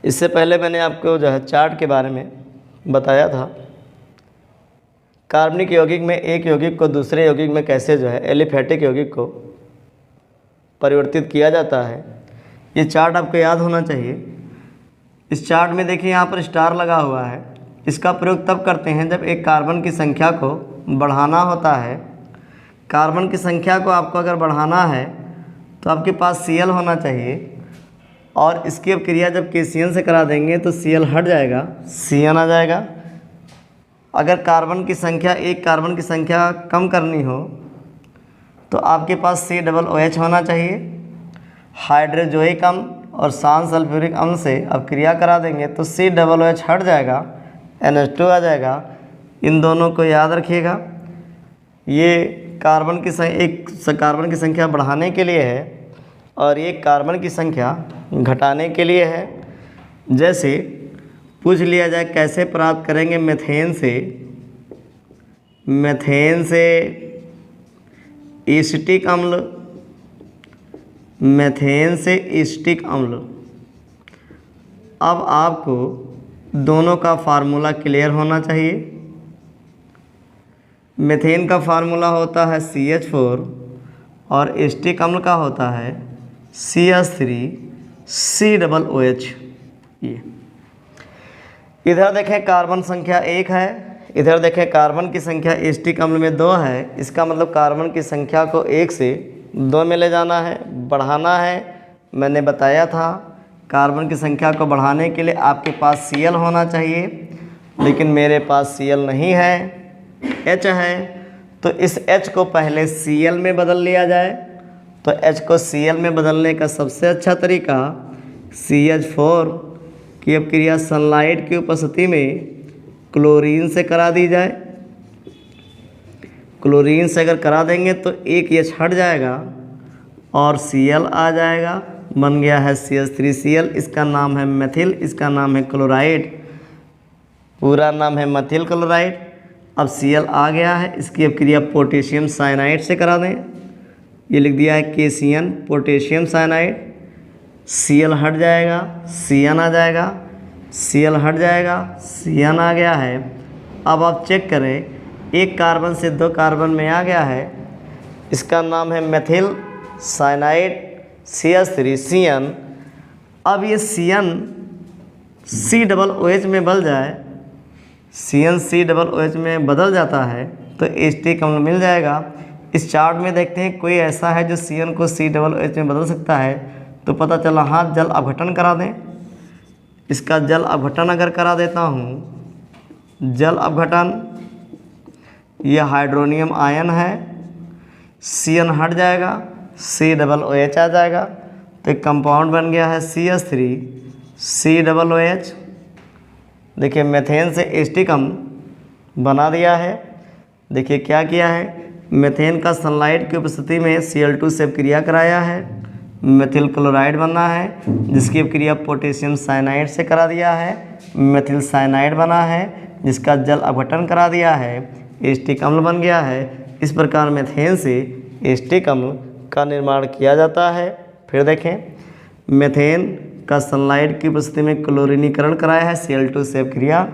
इससे पहले मैंने आपको जो है चार्ट के बारे में बताया था, कार्बनिक यौगिक में एक यौगिक को दूसरे यौगिक में कैसे जो है एलिफेटिक यौगिक को परिवर्तित किया जाता है। ये चार्ट आपको याद होना चाहिए। इस चार्ट में देखिए यहाँ पर स्टार लगा हुआ है। इसका प्रयोग तब करते हैं जब एक कार्बन की संख्या को बढ़ाना होता है। कार्बन की संख्या को आपको अगर बढ़ाना है तो आपके पास Cl होना चाहिए, और इसकी अब क्रिया जब KCN से करा देंगे तो Cl हट जाएगा, Cn आ जाएगा। अगर कार्बन की संख्या एक कार्बन की संख्या कम करनी हो तो आपके पास COOH होना चाहिए। हाइड्रोजोइक अम्ल और शांत सल्फ्यूरिक अम्ल से अब क्रिया करा देंगे तो COOH हट जाएगा, NH2 आ जाएगा। इन दोनों को याद रखिएगा। ये कार्बन की संख्या बढ़ाने के लिए है और ये कार्बन की संख्या घटाने के लिए है। जैसे पूछ लिया जाए कैसे प्राप्त करेंगे मेथेन से एसिटिक अम्ल, मेथेन से एसिटिक अम्ल। अब आपको दोनों का फार्मूला क्लियर होना चाहिए। मेथेन का फार्मूला होता है CH4 और एसिटिक अम्ल का होता है CH3COOH। ये इधर देखें कार्बन संख्या 1 है, इधर देखें कार्बन की संख्या एसिटिक अम्ल में 2 है। इसका मतलब कार्बन की संख्या को 1 से 2 में ले जाना है, बढ़ाना है। मैंने बताया था कार्बन की संख्या को बढ़ाने के लिए आपके पास Cl होना चाहिए, लेकिन मेरे पास Cl नहीं है, H है। तो इस H को पहले Cl में बदल लिया जाए। तो H को Cl में बदलने का सबसे अच्छा तरीका CH4 की अब क्रिया सनलाइट की उपस्थिति में क्लोरीन से करा दी जाए। क्लोरीन से अगर करा देंगे तो एक H हट जाएगा और Cl आ जाएगा, बन गया है CH3Cl। इसका नाम है मेथिल, इसका नाम है क्लोराइड, पूरा नाम है मेथिल क्लोराइड। अब Cl आ गया है, इसकी अब क्रिया पोटेशियम साइनाइड से करा दें। ये लिख दिया है KCN, पोटेशियम साइनाइड। Cl हट जाएगा, Cn आ जाएगा, Cl हट जाएगा, Cn आ गया है। अब आप चेक करें, एक कार्बन से 2 कार्बन में आ गया है। इसका नाम है मेथिल साइनाइड CH3CN। अब ये Cn COOH में बदल जाए, Cn COOH में बदल जाता है तो एसिटिक अम्ल मिल जाएगा। इस चार्ट में देखते हैं कोई ऐसा है जो Cn को COOH में बदल सकता है, तो पता चला हाँ, जल अपघटन करा दें। इसका जल अपघटन अगर करा देता हूँ, जल अपघटन, यह हाइड्रोनियम आयन है, Cn हट जाएगा, COOH आ जाएगा। तो एक कंपाउंड बन गया है CH3COOH। देखिए मेथेन से एसिटिक अम्ल बना दिया है। देखिए क्या किया है, मेथेन का सनलाइट की उपस्थिति में Cl2 से क्रिया कराया है, मेथिल क्लोराइड बना है, जिसकी क्रिया पोटेशियम साइनाइड से करा दिया है, मेथिल साइनाइड बना है, जिसका जल अपघटन करा दिया है, एसिटिक अम्ल बन गया है। इस प्रकार मेथेन से एसिटिक अम्ल का निर्माण किया जाता है। फिर देखें, मेथेन का सनलाइट की उपस्थिति में क्लोरीनीकरण कराया है, Cl2 से क्रिया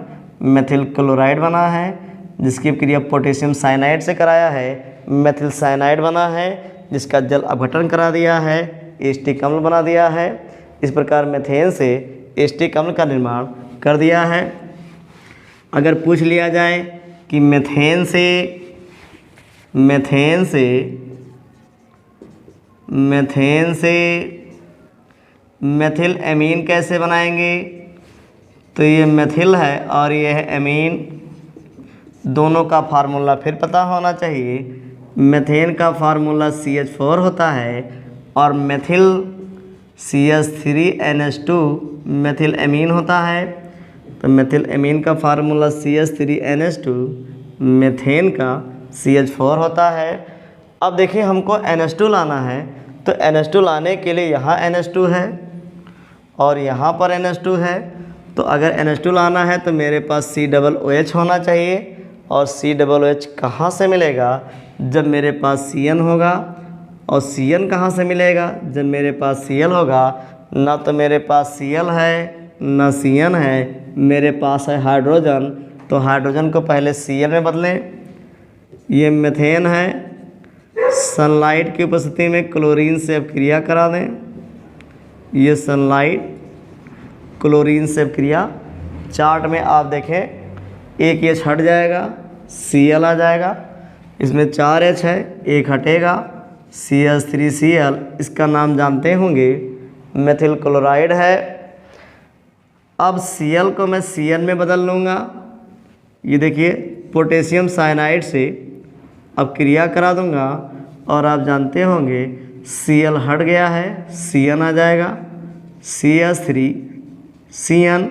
मेथिल क्लोराइड बना है, जिसकी क्रिया पोटेशियम साइनाइड से कराया है, मेथिल साइनाइड बना है, जिसका जल अपघटन करा दिया है, एसिटिक अम्ल बना दिया है। इस प्रकार मेथेन से एसिटिक अम्ल का निर्माण कर दिया है। अगर पूछ लिया जाए कि मेथेन से मेथिल एमीन कैसे बनाएंगे, तो ये मेथिल है और ये है एमीन। दोनों का फार्मूला फिर पता होना चाहिए। मेथेन का फार्मूला CH4 होता है और मेथिल CH3NH2 मेथिल एमीन होता है। तो मेथिल एमीन का फार्मूला CH3NH2, मेथेन का CH4 होता है। अब देखिए हमको NH2 लाना है, तो NH2 लाने के लिए यहाँ NH2 है और यहाँ पर NH2 है। तो अगर NH2 लाना है तो मेरे पास COOH होना चाहिए, और COOH कहाँ से मिलेगा, जब मेरे पास Cn होगा। और Cn कहाँ से मिलेगा, जब मेरे पास Cl होगा। ना तो मेरे पास Cl है ना Cn है, मेरे पास है हाइड्रोजन, तो हाइड्रोजन को पहले Cl में बदलें। ये मीथेन है, सनलाइट की उपस्थिति में क्लोरीन से अपक्रिया करा दें। ये सनलाइट क्लोरीन से अपक्रिया, चार्ट में आप देखें एक H हट जाएगा, Cl आ जाएगा, इसमें 4H है, एक हटेगा, CH3Cl, इसका नाम जानते होंगे मेथिल क्लोराइड है। अब Cl को मैं Cn में बदल लूँगा। ये देखिए पोटेशियम साइनाइड से अपक्रिया करा दूँगा और आप जानते होंगे Cl हट गया है, Cn आ जाएगा, CH3Cn,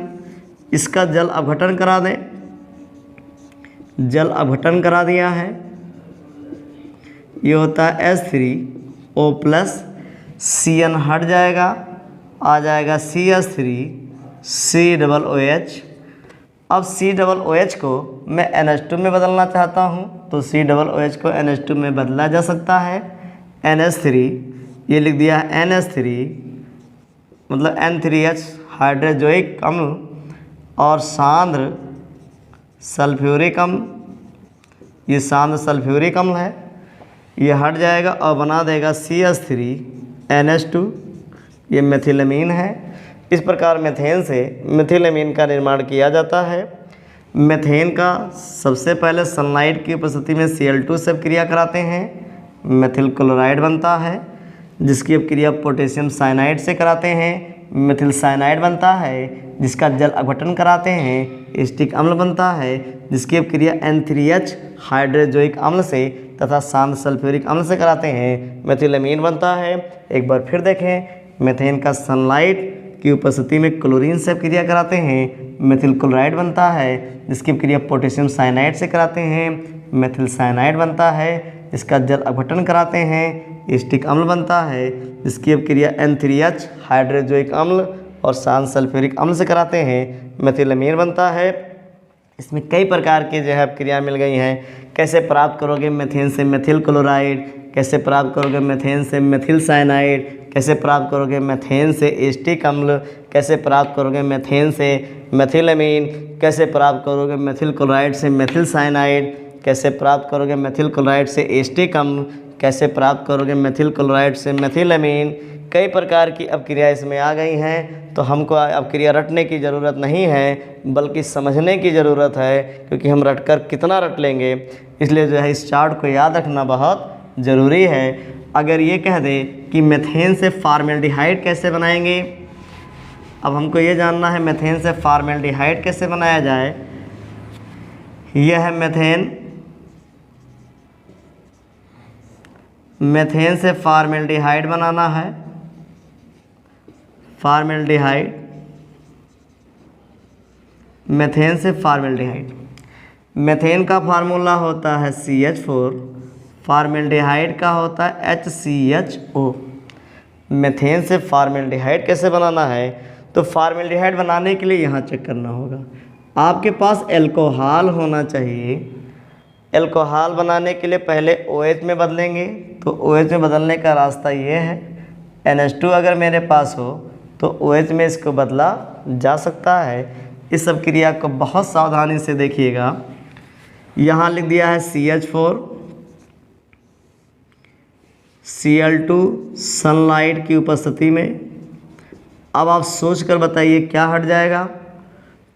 इसका जल अपघटन करा दें। जल अपघटन करा दिया है, ये होता है H3O प्लस, Cn हट जाएगा, आ जाएगा CH3COOH। अब COOH को मैं NH2 में बदलना चाहता हूँ, तो COOH को NH2 में बदला जा सकता है। NH3, ये लिख दिया है NH3, मतलब N3H हाइड्रोजोइक अम्ल और सांद्र सल्फ्यूरिक अम्ल, ये सांद्र सल्फ्यूरिक अम्ल है, ये हट जाएगा और बना देगा CH3NH2, ये मेथिलमीन है। इस प्रकार मेथेन से मेथिलमीन का निर्माण किया जाता है। मेथेन का सबसे पहले सनलाइट की उपस्थिति में Cl2 से अपक्रिया कराते हैं, मेथिल क्लोराइड बनता है, जिसकी अपक्रिया पोटेशियम साइनाइड से कराते हैं, मेथिल साइनाइड बनता है, जिसका जल अपघटन कराते हैं, एसिटिक अम्ल बनता है, जिसकी अपक्रिया N3H हाइड्रोजोइक अम्ल से तथा सांद्र सल्फ्यूरिक अम्ल से कराते हैं, मेथिलमीन बनता है। एक बार फिर देखें, मेथेन का सनलाइट की उपस्थिति में क्लोरीन से अपक्रिया कराते हैं, मेथिल क्लोराइड बनता है, जिसकी अपक्रिया पोटेशियम साइनाइड से कराते हैं, मेथिल साइनाइड बनता है, इसका जल अपघटन कराते हैं, एसिटिक अम्ल बनता है, जिसकी अपक्रिया N3H हाइड्रोजोइक अम्ल और सांद्र सल्फ्यूरिक अम्ल से कराते हैं, मेथिलमीन बनता है। इसमें कई प्रकार की जो है अपक्रिया मिल गई हैं। कैसे प्राप्त करोगे मेथेन से मेथिल क्लोराइड, कैसे प्राप्त करोगे मेथेन से मेथिल साइनाइड, कैसे प्राप्त करोगे मेथेन से एसिटिक अम्ल, कैसे प्राप्त करोगे मेथेन से मेथिलमीन, कैसे प्राप्त करोगे मेथिल क्लोराइड से मेथिल साइनाइड, कैसे प्राप्त करोगे मेथिल क्लोराइड से एसिटिक अम्ल, कैसे प्राप्त करोगे मेथिल क्लोराइड से मेथिलमीन। कई प्रकार की अपक्रिया इसमें आ गई हैं, तो हमको अपक्रिया रटने की ज़रूरत नहीं है, बल्कि समझने की ज़रूरत है, क्योंकि हम रटकर कितना रट लेंगे। इसलिए जो है इस चार्ट को याद रखना बहुत ज़रूरी है। अगर ये कह दे कि मेथेन से फॉर्मेल्डिहाइड कैसे बनाएंगे, अब हमको ये जानना है मेथेन से फॉर्मेल्डिहाइड कैसे बनाया जाए। यह है मेथेन से फॉर्मेल्डिहाइड बनाना है। फॉर्मेल्डिहाइड, मेथेन से फॉर्मेल्डिहाइड, मेथेन का फार्मूला होता है CH4, फॉर्मेल्डिहाइड का होता है HCHO। मेथेन से फॉर्मेल्डिहाइड कैसे बनाना है, तो फॉर्मेल्डिहाइड बनाने के लिए यहाँ चेक करना होगा, आपके पास एल्कोहल होना चाहिए। एल्कोहल बनाने के लिए पहले OH में बदलेंगे, तो OH में बदलने का रास्ता ये है, NH2 अगर मेरे पास हो तो OH में इसको बदला जा सकता है। इस सब क्रिया को बहुत सावधानी से देखिएगा। यहाँ लिख दिया है CH4, Cl2 सनलाइट की उपस्थिति में। अब आप सोच कर बताइए क्या हट जाएगा,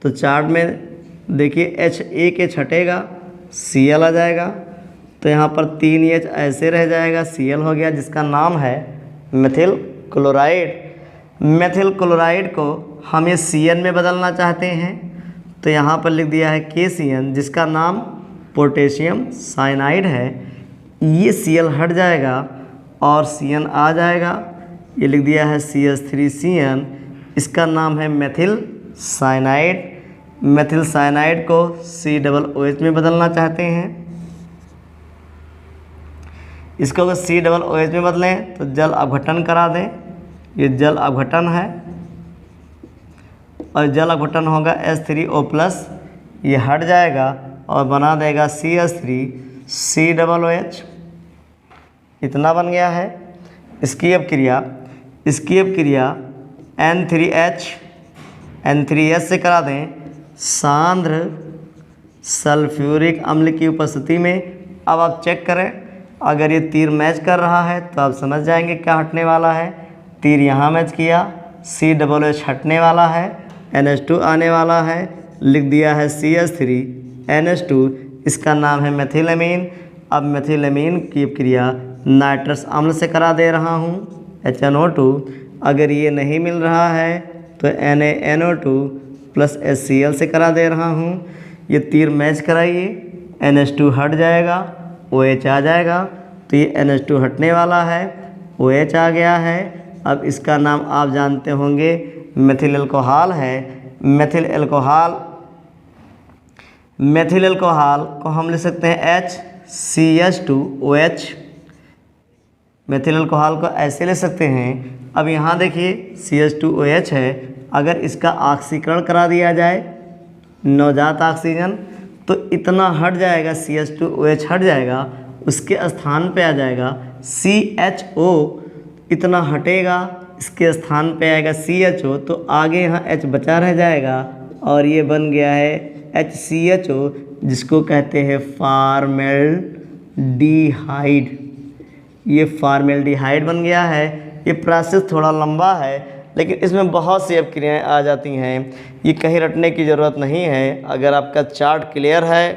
तो चार्ट में देखिए H, एक H हटेगा, Cl आ जाएगा, तो यहाँ पर 3H ऐसे रह जाएगा, Cl हो गया, जिसका नाम है मेथिल क्लोराइड। मेथिल क्लोराइड को हम ये Cn में बदलना चाहते हैं, तो यहाँ पर लिख दिया है KCN, जिसका नाम पोटेशियम साइनाइड है। ये Cl हट जाएगा और Cn आ जाएगा, ये लिख दिया है CH3Cn, इसका नाम है मेथिल साइनाइड। मेथिल साइनाइड को COOH में बदलना चाहते हैं। इसको अगर COOH में बदलें तो जल अपघटन करा दें, ये जल अपघटन है, और जल अपघटन होगा H3O+, ये हट जाएगा और बना देगा CH3COOH। इतना बन गया है। इसकी अपक्रिया N3H से करा दें सांद्र सल्फ्यूरिक अम्ल की उपस्थिति में। अब आप चेक करें, अगर ये तीर मैच कर रहा है तो आप समझ जाएंगे क्या हटने वाला है। तीर यहाँ मैच किया, COOH हटने वाला है, NH2 आने वाला है, लिख दिया है CH3NH2, इसका नाम है मेथिलएमीन। अब मेथिलएमीन की क्रिया नाइट्रस अम्ल से करा दे रहा हूँ HNO2। अगर ये नहीं मिल रहा है तो NaNO2 प्लस HCl से करा दे रहा हूँ। ये तीर मैच कराइए, NH2 हट जाएगा, OH आ जाएगा, तो ये NH2 हटने वाला है, OH आ गया है। अब इसका नाम आप जानते होंगे मेथिल अल्कोहल है। मेथिल अल्कोहल को हम लिख सकते हैं HCH2OH। मेथिल अल्कोहल को ऐसे ले सकते हैं। अब यहाँ देखिए CH2OH है, अगर इसका ऑक्सीकरण करा दिया जाए नवजात ऑक्सीजन तो इतना हट जाएगा, CH2OH हट जाएगा, उसके स्थान पे आ जाएगा CHO, इतना हटेगा, इसके स्थान पे आएगा CHO, तो आगे यहाँ H बचा रह जाएगा और ये बन गया है HCHO, जिसको कहते हैं फॉर्मेल्डिहाइड। ये फॉर्मेल्डिहाइड बन गया है। ये प्रोसेस थोड़ा लंबा है, लेकिन इसमें बहुत सी अब क्रियाएँ आ जाती हैं, ये कहीं रटने की ज़रूरत नहीं है। अगर आपका चार्ट क्लियर है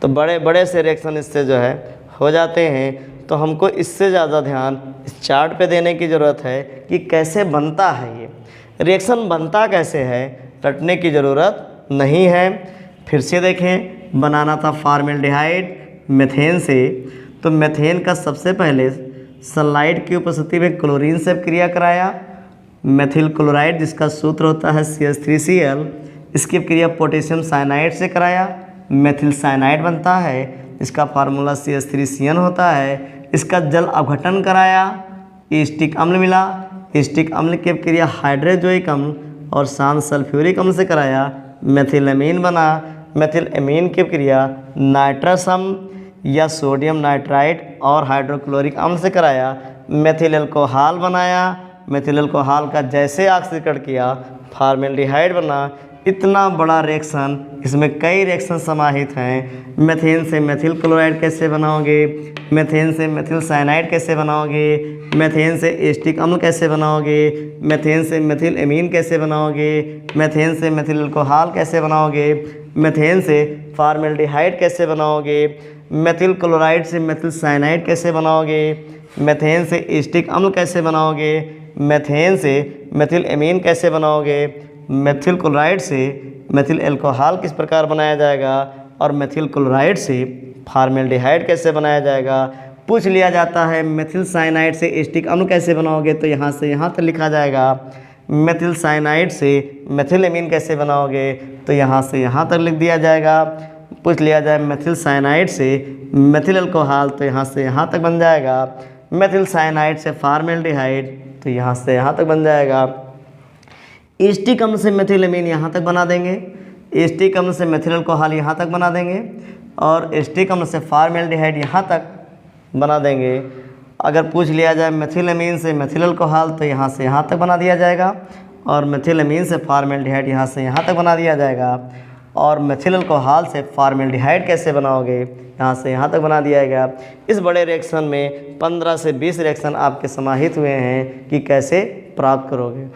तो बड़े बड़े से रिएक्शन इससे जो है हो जाते हैं। तो हमको इससे ज़्यादा ध्यान इस चार्ट पे देने की ज़रूरत है कि कैसे बनता है ये रिएक्शन, बनता कैसे है, रटने की ज़रूरत नहीं है। फिर से देखें, बनाना था फॉर्मेल्डिहाइड मेथेन से, तो मेथेन का सबसे पहले सनलाइट की उपस्थिति में क्लोरीन से क्रिया कराया, मेथिल क्लोराइड जिसका सूत्र होता है CH3Cl, इसकी क्रिया पोटेशियम साइनाइड से कराया, मेथिल साइनाइड बनता है, इसका फार्मूला CH3CN होता है। इसका जल अपघटन कराया, एस्टिक अम्ल मिला, एस्टिक अम्ल की क्रिया हाइड्रोजोइक अम्ल और सांद्र सल्फ्यूरिक अम्ल से कराया, मेथिलएमीन बना। मेथिलएमीन की क्रिया नाइट्रस अम्ल या सोडियम नाइट्राइट और हाइड्रोक्लोरिक अम्ल से कराया, मेथिल अल्कोहल बनाया। मेथिल अल्कोहल का जैसे ऑक्सीकरण किया फॉर्मेल्डिहाइड बना। इतना बड़ा रिएक्शन, इसमें कई रिएक्शन समाहित हैं। मेथेन से मेथिल क्लोराइड कैसे बनाओगे, मेथेन से मेथिल साइनाइड कैसे बनाओगे, मेथेन से एस्टिक अम्ल कैसे बनाओगे, मेथेन से मेथिल एमीन कैसे बनाओगे, मेथेन से मेथिल अल्कोहल कैसे बनाओगे, मेथेन से फॉर्मेल्डिहाइड कैसे बनाओगे, मेथिल क्लोराइड से मेथिल साइनाइड कैसे बनाओगे, मेथेन से एस्टिक अम्ल कैसे बनाओगे, मेथेन से मेथिल एमीन कैसे बनाओगे, मेथिल क्लोराइड से मेथिल अल्कोहल किस प्रकार बनाया जाएगा और मेथिल क्लोराइड से फॉर्मेल्डिहाइड कैसे बनाया जाएगा। पूछ लिया जाता है मेथिल साइनाइड से एस्टिक अम्ल कैसे बनाओगे, तो यहाँ से यहाँ तक लिखा जाएगा। मेथिल साइनाइड से मेथिल एमीन कैसे बनाओगे, तो यहाँ से यहाँ तक लिख दिया जाएगा। पूछ लिया जाए मेथिल साइनाइड से मेथिल अल्कोहल, तो यहाँ से यहाँ तक बन जाएगा। मेथिल साइनाइड से फॉर्मेल्डिहाइड, तो यहाँ से यहाँ तक बन जाएगा। एस्टिक अम्ल से मेथिल एमीन यहाँ तक बना देंगे, एस्टिक अम्ल से मेथिल अल्कोहल यहाँ तक बना देंगे और एस्टिक अम्ल से फॉर्मेल्डिहाइड यहाँ तक बना देंगे। अगर पूछ लिया जाए मेथिल एमीन से मेथिल अल्कोहल, तो यहाँ से यहाँ तक बना दिया जाएगा और मेथिल एमीन से फॉर्मेल्डिहाइड यहाँ से यहाँ तक बना दिया जाएगा। और मेथिल अल्कोहल से फॉर्मेल्डिहाइड कैसे बनाओगे, यहाँ से यहाँ तक बना दिया गया। इस बड़े रिएक्शन में 15 से 20 रिएक्शन आपके समाहित हुए हैं कि कैसे प्राप्त करोगे।